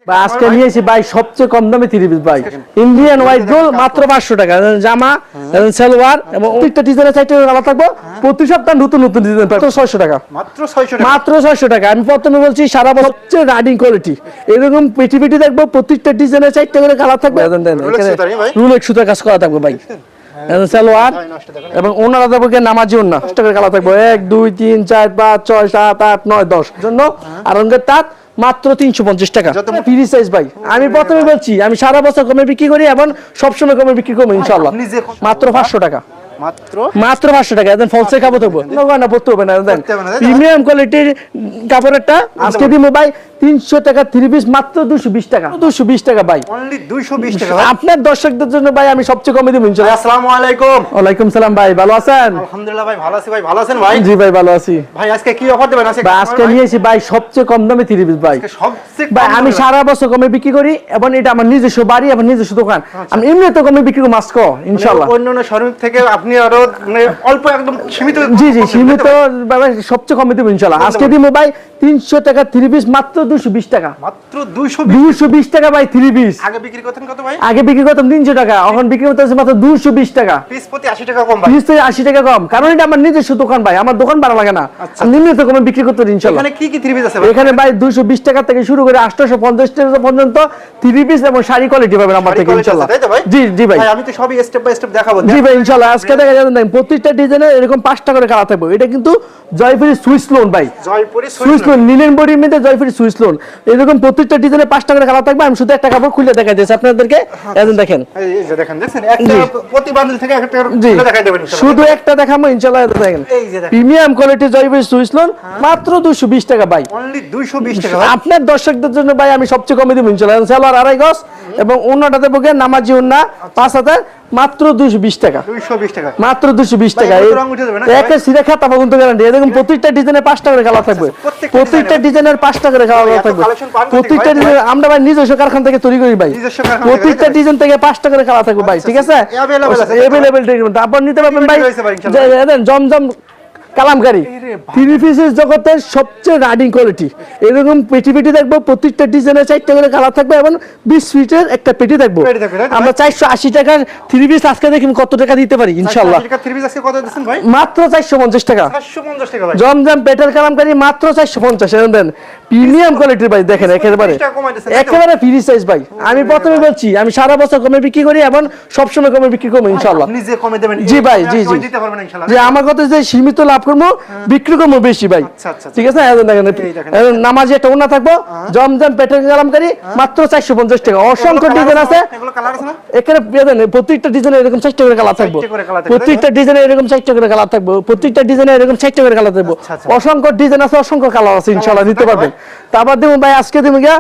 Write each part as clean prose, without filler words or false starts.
ভাই আজকে নিয়েছি ভাই সবচেয়ে কম দামে 3 পিস ভাই ইন্ডিয়ান হোয়াইট গোল মাত্র 500 টাকা জামা সালোয়ার এবং প্রত্যেকটা ডিজাইনের চাইতে আলাদা থাকবে প্রতি সপ্তাহে নতুন নতুন ডিজাইন পাবে 600 টাকা মাত্র 600 টাকা আমি প্রথমে বলছি সারা বছর সবচেয়ে রাইডিং কোয়ালিটি এরকম পেটি পেটি দেখবো প্রত্যেকটা ডিজাইনের চাইতে করে কালার থাকবে রুলেক্স সুতার কাজ করা থাকবে ভাই সালোয়ার এবং ওনারা দেবো নামাজি ওনা 5 টাকার কালার থাকবে 1 2 3 4 5 6 7 8 9 10 জন্য আর রঙের তাঁত মাত্র 350 টাকা ফ্রি সাইজ ভাই আমি প্রথমে বলছি আমি সারা বছর কমে বিক্রি করি এবং সবসময় কমে বিক্রি করবো ইনশাআল্লাহ মাত্র 500 টাকা মাত্র 500 টাকা দেন ফলসে কাপড় থাকবো না পড়তে হবে না দেন প্রিমিয়াম কোয়ালিটির কাপড়েরটা আজকে দিমু ভাই 300 টাকা 3 পিস মাত্র 220 টাকা 220 টাকা ভাই অনলি 220 টাকা আপনার দর্শকদের জন্য ভাই আমি সবচেয়ে কমে দেব ইনশাআল্লাহ আসসালামু আলাইকুম ওয়ালাইকুম সালাম ভাই ভালো আছেন আলহামদুলিল্লাহ ভাই ভালো আছি ভাই ভালো আছেন ভাই জি ভাই ভালো আছি ভাই আজকে কি অফার দিবেন আজকে নিয়েছি ভাই সবচেয়ে কম দামে 3 পিস ভাই সবচেয়ে ভাই আমি সারা বছর কমে বিক্রি করি এবং এটা আমার নিজস্ব বাড়ি এবং নিজস্ব দোকান আমি এমনিতে কমে বিক্রি করি মাস্ক ইনশাআল্লাহ অন্যান্য শোরুম থেকে আপনি আরো মানে অল্প একদম সীমিত জি সীমিত ভাই সবচেয়ে কমে দেব ইনশাআল্লাহ আজকে দিমু ভাই 300 টাকা 3 পিস মাত্র 220 টাকা মাত্র 220 টাকা ভাই 3 পিস আগে বিক্রি করতেন কত ভাই আগে বিক্রি করতাম 300 টাকা এখন বিক্রি করতেছি মাত্র 220 টাকা পিস প্রতি 80 টাকা কম ভাই পিস প্রতি 80 টাকা কম কারণ এটা আমার নিজস্ব দোকান ভাই আমার দোকান ভাড়া লাগে না আমি নিয়মিত কমে বিক্রি করতে ইনশাআল্লাহ এখানে কি কি 3 পিস আছে ভাই এখানে ভাই 220 টাকা থেকে শুরু করে 850 টাকা পর্যন্ত 3 পিস এবং শাড়ি কোয়ালিটি পাবেন আমার থেকে ইনশাআল্লাহ জি ভাই আমি তো সবই স্টেপ বাই স্টেপ দেখাবো জি ভাই ইনশাআল্লাহ আজকে দেখা যাবে না প্রত্যেকটা ডিজাইনে এরকম 5 টাকা করে কালার থাকবে এটা কিন্তু জয়পুরি সুইস লোন ভাই জয়পুরি সুইস লোন লিনেন বডির মধ্যে জয়পুরি সুইস লোন এরকম প্রত্যেকটা ডিজাইনে 5 টাকা করে কালার থাকবে আমি শুধু একটা কাপড় খুলে দেখাই দিয়েছি আপনাদেরকে এখন দেখেন এই যে দেখেন একটা প্রতি বান্ডেল থেকে একটা খুলে দেখাই দেবেন ইনশাআল্লাহ শুধু একটা দেখাবো ইনশাআল্লাহ দেখেন এই যে দেখেন premium quality Jaipuri Swiss loan মাত্র 220 টাকা ভাই অনলি 220 টাকা আপনার দর্শকদের জন্য ভাই আমি সবচেয়ে কমে দেব ইনশাআল্লাহ সালোয়ার আড়াই গজ এবং ওন্নাটা দেবো নামাজি ওন্না 5000 মাত্র 220 টাকা 220 টাকা মাত্র 220 টাকা একে সিরা খাতা পর্যন্ত গ্যারান্টি এরকম প্রত্যেকটা ডিজাইনে 5 টাকা করে কালার থাকবে প্রত্যেকটা ডিজাইনের 5 টাকা করে কালার থাকবে প্রত্যেকটা ডিজাইন আমরা ভাই নিজস্ব কারখানা থেকে তৈরি করি ভাই প্রত্যেকটা ডিজাইন থেকে 5 টাকা করে কালার থাকবে ভাই ঠিক আছে अवेलेबल আপনি নিতে পারবেন ভাই দেন জমজম কালামকারী 3 পিসের জগতের সবচেয়ে রাইডিং কোয়ালিটি এরকম পেটি পেটি দেখবো প্রত্যেকটা ডিজাইনের 4 টাকা করে কালার থাকবে এবং 20 ফিটের একটা পেটি দেখবো আমরা 480 টাকার 3 পিস আজকে দেখুন কত টাকা দিতে পারি ইনশাআল্লাহ 3 পিস আজকে কত দিবেন ভাই মাত্র 450 টাকা 450 টাকা ভাই জমজম পেটার কালামকারী মাত্র 450 এর দেন প্রিমিয়াম কোয়ালিটির ভাই দেখেন একেবারে ফ্রি সাইজ ভাই আমি প্রথমে বলছি আমি সারা বছর কমে বিক্রি করি এবং সব সময় কমে বিক্রি করব ইনশাআল্লাহ আপনি যে কমে দেবেন জি ভাই জি দিতে পারবেন ইনশাআল্লাহ যে আমার কথা যে সীমিত লাভ করবো বিক্রি করবো বেশি ভাই ঠিক আছে দেখেন নামাজি একটা ওন্না থাকবো জমজম পেটার কালামকারী মাত্র 450 টাকা অসংখ্য ডিজাইন আছে এগুলো কালার আছে না এখানে প্রত্যেকটা ডিজাইনে এরকম 4 টাকা করে কালার থাকবে প্রত্যেকটা ডিজাইনে এরকম 4 টাকা করে কালার থাকবে প্রত্যেকটা ডিজাইনে এরকম 4 টাকা করে কালার থাকবে অসংখ্য ডিজাইন আছে অসংখ্য কালার আছে ইনশাআল্লাহ নিতে পারবেন তারপর দেবো ভাই আজকে দেবো গিয়া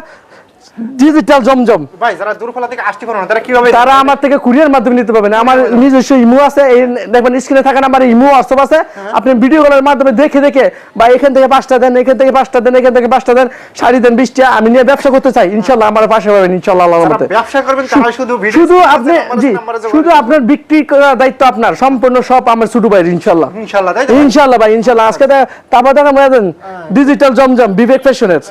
ডিজিটাল জমজম ভাই যারা দূরপাল্লা থেকে আসতে পারবে না তারা কিভাবে তারা আমার থেকে কুরিয়ার মাধ্যমে নিতে পারবেন আমার নিজস্ব ইমো আছে এই দেখবেন স্ক্রিনে থাকা নাম্বার ইমো হোয়াটসঅ্যাপ আছে আপনি ভিডিও কলের মাধ্যমে দেখে বা এখান থেকে 5টা দেন এখান থেকে 5টা দেন এখান থেকে 5টা দেন শাড়ি দেন 20টা আমি নিয়ে ব্যবসা করতে চাই ইনশাআল্লাহ আমার পাশে পাবেন ইনশাআল্লাহ আল্লাহর রহমতে ব্যবসা করবেন তারা শুধু আপনি জি শুধু আপনার বিক্রি করার দায়িত্ব আপনার সম্পূর্ণ সব আমার ছোট ভাই ইনশাআল্লাহ ইনশাআল্লাহ ভাই ইনশাআল্লাহ আজকে তারপর দেখাবো ডিজিটাল জমজম বিবেক ফ্যাশনের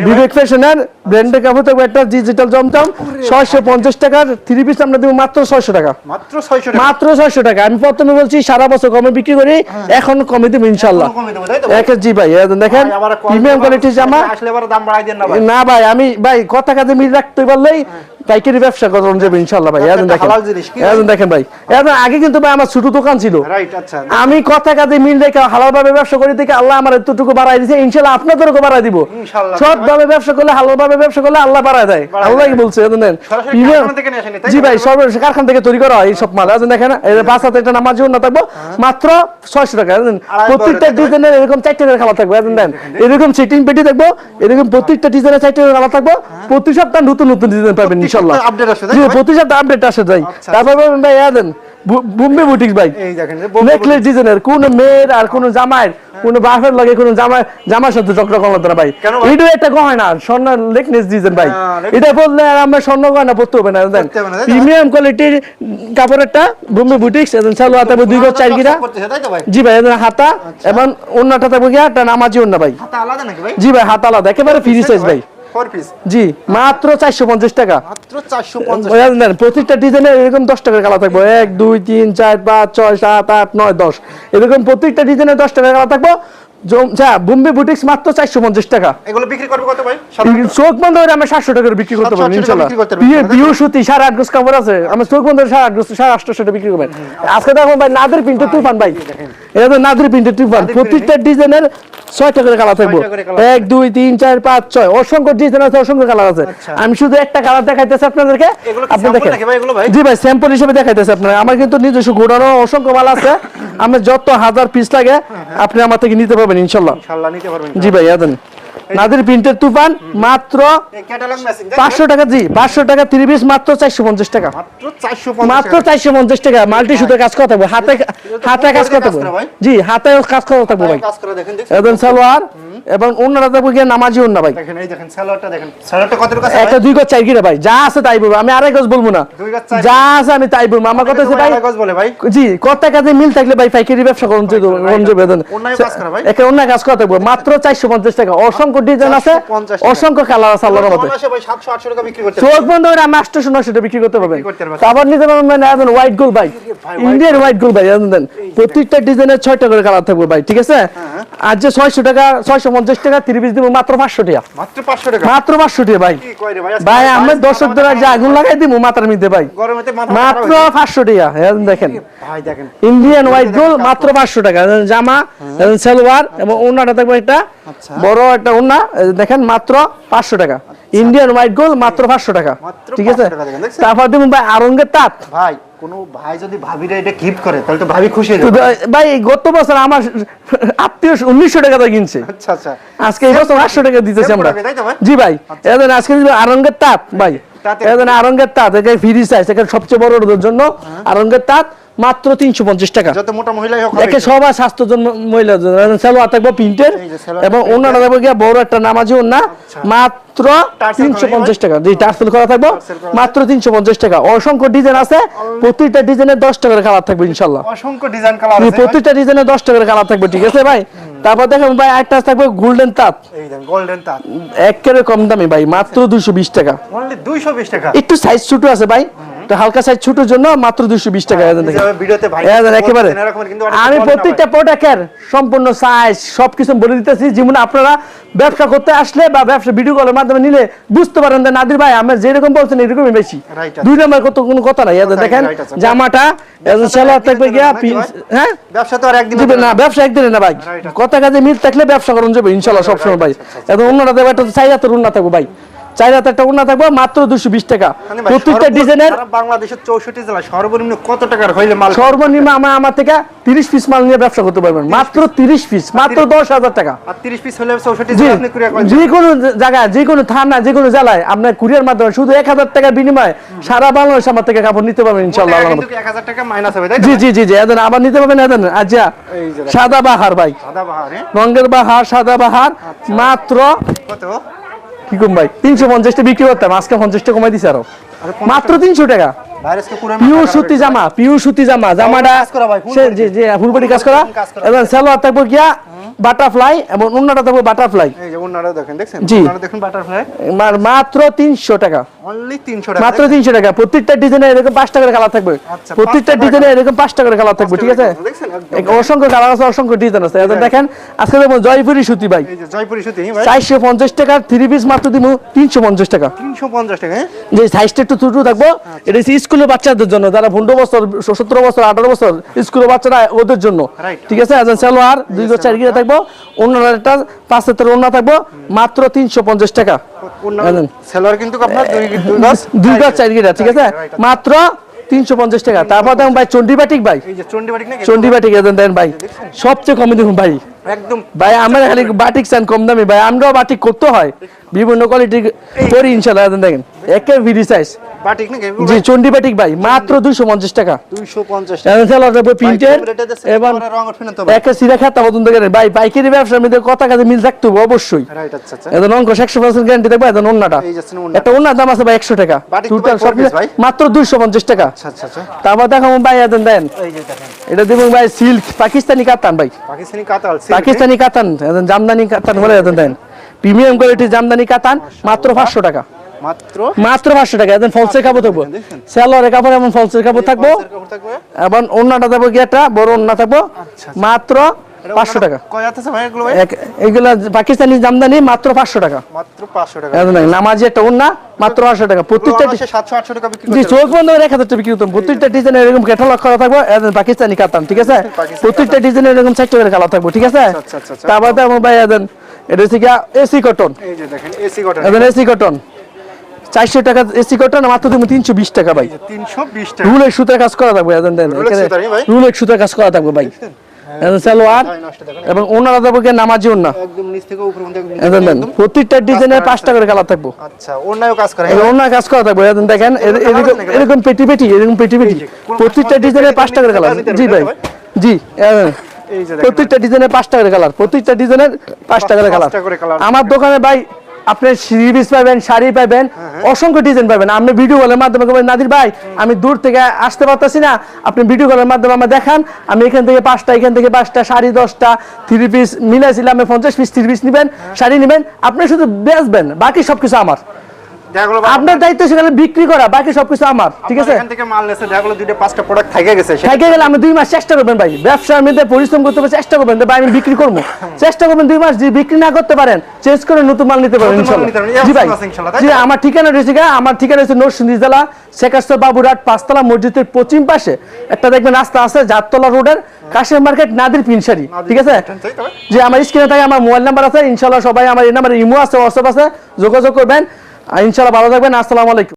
বিবেক ফ্যাশনের ব্র্যান্ডের কাপড় থাকবে একটা ডিজিটাল জমজম 650 টাকার 3 পিস আমরা দেব মাত্র 600 টাকা মাত্র 600 টাকা আমি প্রথমে বলছি সারা বছর কমে বিক্রি করি এখন কমে দেব ইনশাআল্লাহ জি ভাই দেখেন প্রিমিয়াম কোয়ালিটির জামা আসলে আবার দাম বাড়াই দেন না ভাই না ভাই আমি ভাই কথা কাজে মিল রাখতে পারলেই পাইকারি ব্যবসা করুন যাবে ইনশাআল্লাহ ভাই দেখেন ভাই আগে কিন্তু ভাই আমার ছোট দোকান ছিল আমি কথা কাজে মিল রেখে হালাল ভাবে ব্যবসা করি থেকে আল্লাহ আমার এতটুকু বাড়াই দিয়েছে ইনশাআল্লাহ আপনাদেরও বাড়াই দিব সৎ ভাবে ব্যবসা করলে হালাল ভাবে ব্যবসা করলে আল্লাহ বাড়ায় দেয় আল্লাহ কি বলছে জি ভাই সর্বশেষ কারখানা থেকে তৈরি করা হয় এই সব মাল দেখেন পাঁচ হাতে একটা নামাজ না থাকবো মাত্র 600 টাকা প্রত্যেকটা ডিজাইনের এরকম 4 টাকার খাবার থাকবে দেন এরকম সিটিং পেটি থাকবো এরকম প্রত্যেকটা ডিজাইনের 4 টাকার খাবার থাকবো প্রতি সপ্তাহে নতুন নতুন ডিজাইন পাবেন ইনশাআল্লাহ আপডেট আসে জি প্রতি সপ্তাহে আপডেট আসে যাই তারপর ভাই দেন বুম্বে বুটিক্স ভাই এই দেখেন নেকলেস ডিজাইনের কোন মেয়ের আর কোন জামাইয়ের কোন বাফের লাগে কোন জামার সাথে চক্র করা না ভাই এটা একটা গহনা না স্বর্ণ নেকলেস ডিজাইন ভাই এটা বললে আর আমরা স্বর্ণ গহনা পড়তে হবে না দেন প্রিমিয়াম কোয়ালিটির কাপড়েরটা বুম্বে বুটিক্স এজন চালু হাতে 2 গজ 4 গিরা জি ভাই এজন হাতা এবং ওন্নাটা থাকবে গিয়া একটা নামাজি ওন্না ভাই হাতা আলাদা নাকি ভাই জি ভাই হাতা আলাদা একেবারে ফ্রি সাইজ ভাই 4 পিস জি মাত্র 450 টাকা। মাত্র 450। প্রত্যেকটা ডিজাইনের এরকম 10 টাকার কালার থাকবো, 1 2 3 4 5 6 7 8 9 10 এরকম প্রত্যেকটা ডিজাইনের 10 টাকার কালার থাকবো। বোম্বে বুটিক্স মাত্র 450 টাকা। এগুলো বিক্রি করবে কত ভাই? চোখ বন্ধ করে আমরা 700 টাকা বিক্রি করতে পারবো ইনশাআল্লাহ। বিউ সুতি 8.5 গজ কাপড় আছে, আমরা চোখ বন্ধ করে 8.5 গজ 850 টাকা বিক্রি করবেন। আজকে দেখো ভাই নাদের প্রিন্টের তুফান ভাই, এটা তো নাদের প্রিন্টের তুফান। প্রত্যেকটা ডিজাইনের 6 টাকার কালার থাকবো, 1 2 3 4 5 6 অসংখ্য ডিজাইন আছে, অসংখ্য কালার আছে। আমি শুধু একটা কালার দেখাইতেছি আপনাদেরকে, আপনি দেখেন। জি ভাই স্যাম্পল হিসেবে দেখাইতেছি আপনারা। আমার কিন্তু নিজস্ব গোডাউনে অসংখ্য মাল আছে, আমি যত হাজার পিস লাগে আপনি আমার থেকে নিতে পারবেন ইনশাআল্লাহ। ইনশাআল্লাহ নিতে পারবেন। জি ভাই আদেন নাদের প্রিন্টের তুফান মাত্র ক্যাটালগ ম্যাচিং 500 টাকা। জি 500 টাকা 3 পিস মাত্র 450 টাকা। মাত্র 450 টাকা। মাল্টি সুতো কাজ করা থাকবে, হাতে কাজ করা থাকবে। জি হাতে কাজ করা থাকবে ভাই। কাজ করে দেখেন এবং সালোয়ার এবং ওন্নাটা থাকবে গিয়ে নামাজি ওন্না ভাই। দেখেন এই দেখেন সালোয়ারটা দেখেন। সালোয়ারটা কত টাকা? একটা 2 গজ 4 গিরা ভাই, যা আছে তাই বলবো, আমি আড়াই গজ বলবো না, 2 গজ 4 যা আছে আমি তাই বলবো। আমার কথা আছে ভাই, গজ বলে ভাই। জি কত টাকাতে মিল থাকলে ভাই পাইকারি ব্যবসা করুন যে বেদন অন্যায় কাজ করে ভাই। একটা অন্যায় কাজ করা থাকবে মাত্র 450 টাকা। অসংখ্য ডিজাইন আছে, অসংখ্য কালার আছে আল্লাহর রহমতে। ভাই 700 800 টাকা বিক্রি করতে চোখ বন্ধ করে আমি 800 900 টাকা বিক্রি করতে পারবেন। তারপর নিতে পারবেন মানে একদম হোয়াইট গোল্ড ভাই, ইন্ডিয়ান হোয়াইট গোল্ড ভাই। দেন প্রত্যেকটা ডিজাইনের 6 টাকা করে কালার থাকবে ভাই, ঠিক আছে? আজ যে 600 টাকা 650 টাকা 3 পিস দিব মাত্র 500 টাকা। মাত্র 500 টাকা, মাত্র 500 টাকা ভাই। কি কই রে ভাই? ভাই আমরা দর্শকদের যে আগুন লাগাই দিব মাথার মধ্যে ভাই, গরমেতে মাথা মাত্র 500 টাকা। দেখেন ভাই দেখেন ইন্ডিয়ান হোয়াইট গোল্ড মাত্র 500 টাকা। জামা সালোয়ার এবং ওন্নাটা থাকবে একটা বড় একটা ওন্না, দেখেন মাত্র 500 টাকা। ইন্ডিয়ান হোয়াইট গোল্ড মাত্র 500 টাকা, ঠিক আছে? তারপর দেখুন ভাই আরঙ্গের তাঁত। ভাই কোন ভাই যদি ভাবিরা এটা গিফট করে তাহলে তো ভাবি খুশি হয়ে যাবে ভাই। গত বছর আমার আত্মীয় 1900 টাকা দিয়ে কিনছে, আচ্ছা আচ্ছা, আজকে এই বছর 800 টাকা দিতেছি আমরা। জি ভাই এদের আজকে আরঙ্গের তাঁত ভাই, এদের আরঙ্গের তাঁত এখানে ফ্রি সাইজ, এখানে সবচেয়ে বড় ওদের জন্য আরঙ্গের তাঁত মাত্র 350 টাকা। যত মোটা মহিলাই হোক একে সবার স্বাস্থ্যজন মহিলা সালোয়ার থাকবে প্রিন্টের এবং ওন্নাটা থাকবে গিয়া বড় একটা নামাজি ওন্না মাত্র 350 টাকা। জি টার্সেল করা থাকবে মাত্র 350 টাকা। অসংখ্য ডিজাইন আছে, প্রত্যেকটা ডিজাইনের 10 টাকার কালার থাকবে ইনশাআল্লাহ। অসংখ্য ডিজাইন কালার আছে, প্রত্যেকটা ডিজাইনের 10 টাকার কালার থাকবে, ঠিক আছে ভাই? তারপর দেখেন ভাই একটা থাকবে গোল্ডেন তাঁত, এই দেখেন গোল্ডেন তাঁত একেবারে কম দামি ভাই, মাত্র 220 টাকা। অনলি 220 টাকা। একটু সাইজ ছোট আছে ভাই, হালকা সাইজ ছোটর জন্য মাত্র 220 টাকা। ভিডিওতে ভাই একেবারে আমি প্রত্যেকটা প্রোডাক্টের সম্পূর্ণ সাইজ সবকিছু বলে দিতেছি, যেমন আপনারা ব্যবসা করতে আসলে বা ব্যবসা ভিডিও কলের মাধ্যমে নিলে বুঝতে পারেন যে নাদির ভাই আমরা যেরকম বলছেন এরকমই বেশি, 2 নাম্বার কত কোনো কথা নাই। দেখেন জামাটা সালোয়ার থাকবে গিয়া, হ্যাঁ ব্যবসা তো আর একদিন না, ব্যবসা একদিনে না ভাই, কথা কাজে মিল থাকলে ব্যবসা করুন যাবে ইনশাআল্লাহ সবসময় ভাই। এখন অন্যটা দেবে একটা 4 হাতের উন্না থাকবে ভাই, 4 হাতের একটা উন্না থাকবে মাত্র 220 টাকা। প্রত্যেকটা ডিজাইনের বাংলাদেশের 64 জেলা সর্বনিম্ন কত টাকার হইলে মাল? সর্বনিম্ন আমার থেকে 30 পিস মাল নিয়ে ব্যবসা করতে পারবেন, মাত্র 30 পিস, মাত্র 10,000 টাকা। আর 30 পিস হলে 64 জেলা আপনি কুরিয়ার করেন, যে কোনো জায়গায় যে কোনো থানা যে কোনো জেলায় আপনার কুরিয়ার মাধ্যমে শুধু 1000 টাকার বিনিময়ে সারা বাংলাদেশ আমার থেকে কাপড় নিতে পারবেন ইনশাআল্লাহ। কিন্তু 1000 টাকা মাইনাস হবে তাই? জি জি জি জি এদেন আবার নিতে পারবেন। এদেন আচ্ছা সাদা বাহার ভাই, সাদা বাহার, রঙের বাহার, সাদা বাহার মাত্র কত? কি কম ভাই 350 টাকা বিক্রি করতাম, আজকে 50 টাকা কমাই দিছে আরো, মাত্র 300 টাকা। পিওর সুতি জামা, পিওর সুতি জামা, জামাটা জি জি ফুল বডি কাজ করা এবং সালোয়ার থাকবে গিয়া বাটারফ্লাই এবং ওন্নাটা থাকবে বাটারফ্লাই। এই যে ওন্নাটা দেখেন, দেখছেন জি ওন্নাটা দেখুন বাটারফ্লাই, মাত্র 300 টাকা, অনলি 300 টাকা, মাত্র 300 টাকা। প্রত্যেকটা ডিজাইনে এরকম 5 টাকার কালার থাকবে, প্রত্যেকটা ডিজাইনে এরকম 5 টাকার কালার থাকবে, ঠিক আছে? অসংখ্য কালার আছে, অসংখ্য ডিজাইন আছে। এখন দেখেন আজকে যেমন জয়পুরি সুতি ভাই, এই যে জয়পুরি সুতি ভাই 450 টাকার 3 পিস মাত্র দিমু 350 টাকা। 350 টাকা, যে সাইজটা একটু ছোট থাকবো, এটা হচ্ছে স্কুলের বাচ্চাদের জন্য, যারা 15 বছর 17 বছর 18 বছর স্কুলের বাচ্চারা ওদের জন্য, ঠিক আছে? এখন সালোয়ার 2 গজ 4 গিরা থাকবো, ওন্নাটা একটা 5 হাতের ওন্না থাকবো মাত্র 350 টাকা। সালোয়ার কিন্তু আপনার 2 গজ 4 গিরা, ঠিক আছে? মাত্র 350 টাকা। তারপর দেখুন ভাই চন্ডি বাটিক ভাই, এই যে চন্ডি বাটিক নাকি? চন্ডি বাটিক দেন ভাই, সবচেয়ে কমে দেখুন ভাই, একদম ভাই আমরা খালি বাটিক চান কম দামি ভাই, আমরাও বাটিক করতে হয় বিভিন্ন কোয়ালিটি করি ইনশাআল্লাহ। দেখেন একে ভিডি সাইজ বাটিক নাকি? জি চন্ডি বাটিক ভাই মাত্র 250 টাকা, 250 টাকা। সালোয়ার থাকবে প্রিন্টের এবং একে সিরা খাতা মতন দেখেন ভাই, পাইকারি ব্যবসার মধ্যে কথা কাজে মিল থাকতে হবে অবশ্যই। রাইট, আচ্ছা আচ্ছা। এদের অঙ্ক 100% গ্যারান্টি থাকবে। এদের ওন্নাটা একটা ওন্নার দাম আছে ভাই 100 টাকা, টোটাল সব মাত্র 250 টাকা। আচ্ছা আচ্ছা। তারপর দেখাবো ভাই এদের দেন, এই যে দেখেন এটা দেখুন ভাই সিল্ক পাকিস্তানি কাতান ভাই, পাকিস্তানি কাতাল, পাকিস্তানি কাতান, এদের জামদানি কাতান বলে এদের দেন প্রিমিয়াম কোয়ালিটির জামদানি কাতান, মাত্র 500 টাকা, মাত্র 500 টাকা। একদম ফলসের কাপড় থাকবো, সেলরের কাপড় এমন ফলসের কাপড় থাকবো, এবং ওন্নাটা থাকবো কি একটা বড় ওন্না থাকবো, মাত্র 500 টাকা। এগুলা পাকিস্তানি জামদানি, মাত্র 500 টাকা, মাত্র 500 টাকা। নামাজি একটা ওন্না, মাত্র 500 টাকা। প্রত্যেকটা 700-800 টাকা বিক্রি জি করতে চোখ বন্ধ করে 1000 টাকা বিক্রি করতাম। প্রত্যেকটা ডিজাইনের এরকম ক্যাটালগ করা থাকবো, পাকিস্তানি কাতান, ঠিক আছে? প্রত্যেকটা ডিজাইনের এরকম 4 টাকা কালার থাকবো, ঠিক আছে? তারপর তো আমার ভাই এটা হচ্ছে কি এসি কটন, এই যে দেখেন এসি কটন, এসি কটন 400 টাকা এসি কটন, মাত্র তুমি 320 টাকা ভাই। 320 টাকা। রুলের সুতার কাজ করা থাকবে, রুলের সুতার কাজ করা থাকবে ভাই। সালোয়ার এবং ওনারা দেবো কি নামাজি ওন্না, একদম নিচ থেকে উপর পর্যন্ত প্রত্যেকটা ডিজাইনের 5 টাকা করে কালার থাকবো। আচ্ছা ওন্নায়ও কাজ করে, ওন্না কাজ করা থাকবে। দেখেন এরকম পেটি পেটি, এরকম পেটি পেটি, প্রত্যেকটা ডিজাইনের 5 টাকা করে কালার। জি ভাই, জি প্রত্যেকটা ডিজাইনের 5 টাকা করে কালার, প্রত্যেকটা ডিজাইনের 5 টাকা করে কালার। আমার দোকানে ভাই আপনি সিরিজ পাবেন, শাড়ি পাবেন, অসংখ্য ডিজাইন পাবেন। আপনি ভিডিও কলের মাধ্যমে বলবেন নাদির ভাই আমি দূর থেকে আসতে পারতেছি না, আপনি ভিডিও কলের মাধ্যমে আমার দেখান, আমি এখান থেকে 5টা, এখান থেকে 5টা শাড়ি, 10টা 3 পিস মিলাইছিলাম, আপনি 50 পিস 3 পিস নেবেন, শাড়ি নেবেন, আপনি শুধু বেচবেন, বাকি সবকিছু আমার। আপনার দায়িত্ব সেখানে বিক্রি করা, বাকি সবকিছু আমার, ঠিক আছে? এখান থেকে মাল নেছে দেখলো 2-5টা প্রোডাক্ট থেকে গেছে, থেকে গেলে আমি 2 মাস চেষ্টা করবেন ভাই, ব্যবসার মধ্যে পরিশ্রম করতে হবে, চেষ্টা করবেন ভাই আমি বিক্রি করবো, চেষ্টা করবেন 2 মাস। যদি বিক্রি না করতে পারেন চেঞ্জ করে নতুন মাল নিতে পারেন ইনশাআল্লাহ। জি ভাই, জি আমার ঠিকানা রয়েছে, আমার ঠিকানা হচ্ছে নরসিংদী জেলা শেখারচর বাবুরহাট 5তলা মসজিদের পশ্চিম পাশে একটা দেখবেন রাস্তা আছে, জাততলা রোডের কাশেম মার্কেট, নাদির পিনসারি, ঠিক আছে? যে আমার স্ক্রিনে থাকে আমার মোবাইল নাম্বার আছে, ইনশাআল্লাহ সবাই আমার এই নাম্বারে ইমো আছে, হোয়াটসঅ্যাপ আছে, যোগাযোগ করবেন ইনশাআল্লাহ। ভালো থাকবেন, আসসালামু আলাইকুম।